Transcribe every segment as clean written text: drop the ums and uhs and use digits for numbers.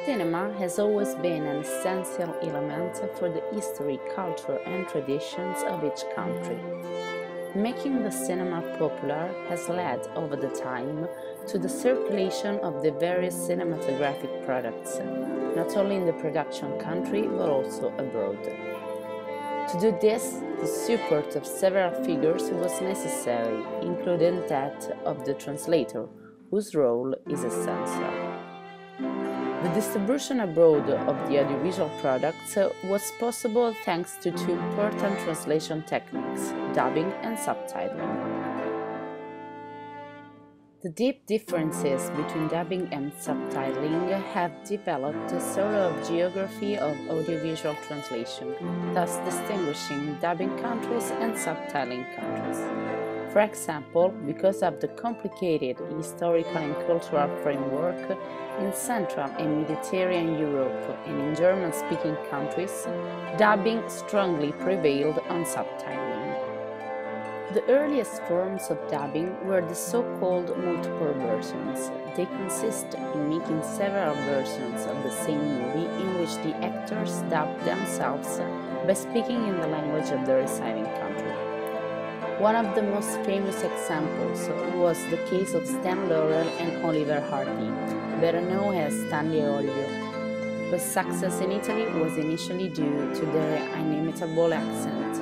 Cinema has always been an essential element for the history, culture and traditions of each country. Making the cinema popular has led, over the time, to the circulation of the various cinematographic products, not only in the production country but also abroad. To do this, the support of several figures was necessary, including that of the translator, whose role is essential. The distribution abroad of the audiovisual products was possible thanks to two important translation techniques, dubbing and subtitling. The deep differences between dubbing and subtitling have developed a sort of geography of audiovisual translation, thus distinguishing dubbing countries and subtitling countries. For example, because of the complicated historical and cultural framework in Central and Mediterranean Europe and in German-speaking countries, dubbing strongly prevailed on subtitling. The earliest forms of dubbing were the so-called multiple versions. They consist in making several versions of the same movie in which the actors dub themselves by speaking in the language of the receiving country. One of the most famous examples was the case of Stan Laurel and Oliver Hardy, better known as Stanley Olio, whose success in Italy was initially due to their inimitable accent.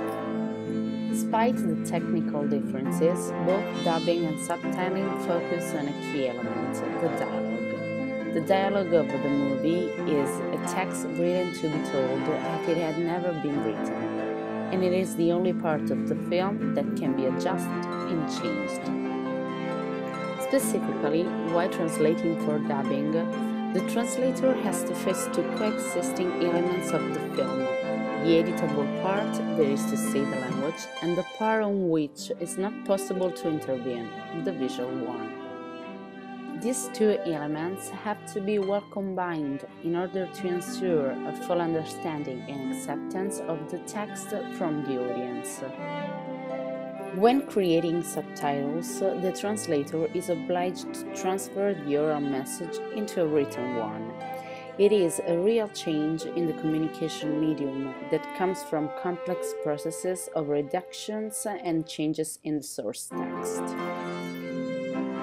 Despite the technical differences, both dubbing and subtitling focus on a key element, the dialogue. The dialogue of the movie is a text written to be told like it had never been written, and it is the only part of the film that can be adjusted and changed. Specifically, while translating for dubbing, the translator has to face two coexisting elements of the film: the editable part, that is to say the language, and the part on which is not possible to intervene, the visual one. These two elements have to be well combined in order to ensure a full understanding and acceptance of the text from the audience. When creating subtitles, the translator is obliged to transfer the oral message into a written one. It is a real change in the communication medium that comes from complex processes of reductions and changes in the source text.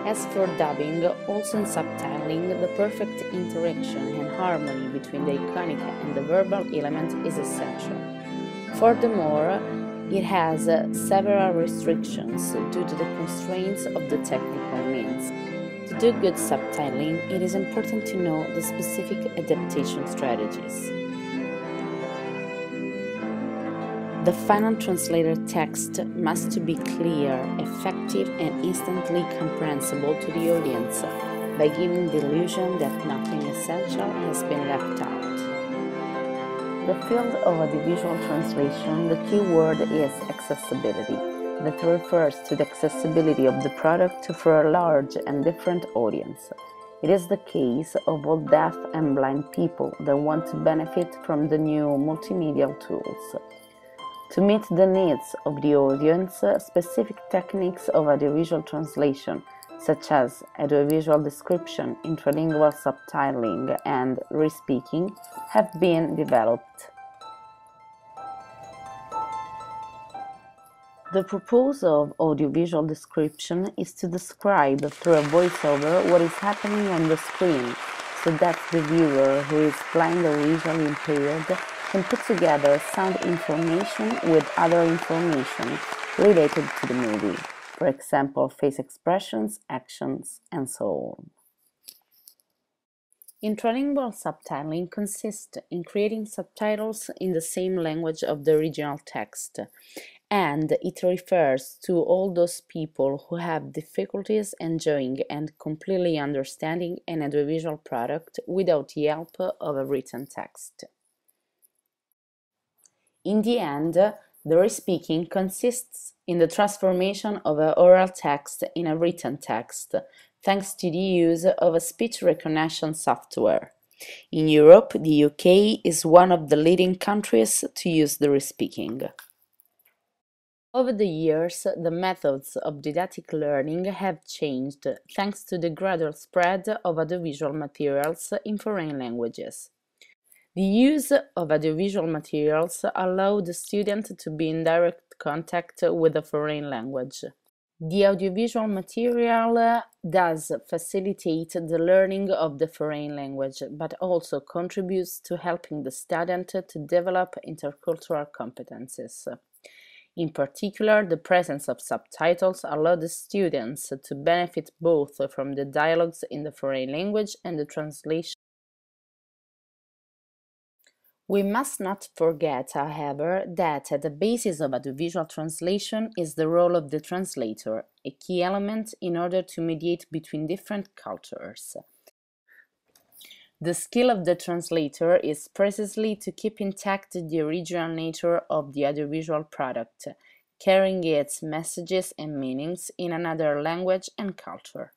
As for dubbing, also in subtitling, the perfect interaction and harmony between the iconic and the verbal element is essential. Furthermore, it has several restrictions due to the constraints of the technical means. To do good subtitling, it is important to know the specific adaptation strategies. The final translated text must be clear, effective, and instantly comprehensible to the audience, by giving the illusion that nothing essential has been left out. In the field of audiovisual translation, the key word is accessibility, that refers to the accessibility of the product for a large and different audience. It is the case of all deaf and blind people that want to benefit from the new multimedia tools. To meet the needs of the audience, specific techniques of audiovisual translation, such as audiovisual description, intralingual subtitling, and re-speaking, have been developed. The purpose of audiovisual description is to describe through a voiceover what is happening on the screen, so that the viewer who is blind or visually impaired can put together sound information with other information related to the movie, for example, face expressions, actions, and so on. Intralingual subtitling consists in creating subtitles in the same language of the original text, and it refers to all those people who have difficulties enjoying and completely understanding an audiovisual product without the help of a written text. In the end, the re-speaking consists in the transformation of an oral text in a written text, thanks to the use of a speech recognition software. In Europe, the UK is one of the leading countries to use the re-speaking. Over the years, the methods of didactic learning have changed thanks to the gradual spread of audiovisual materials in foreign languages. The use of audiovisual materials allowed the student to be in direct contact with a foreign language. The audiovisual material does facilitate the learning of the foreign language, but also contributes to helping the student to develop intercultural competences. In particular, the presence of subtitles allows the students to benefit both from the dialogues in the foreign language and the translation. We must not forget, however, that at the basis of audiovisual translation is the role of the translator, a key element in order to mediate between different cultures. The skill of the translator is precisely to keep intact the original nature of the audiovisual product, carrying its messages and meanings in another language and culture.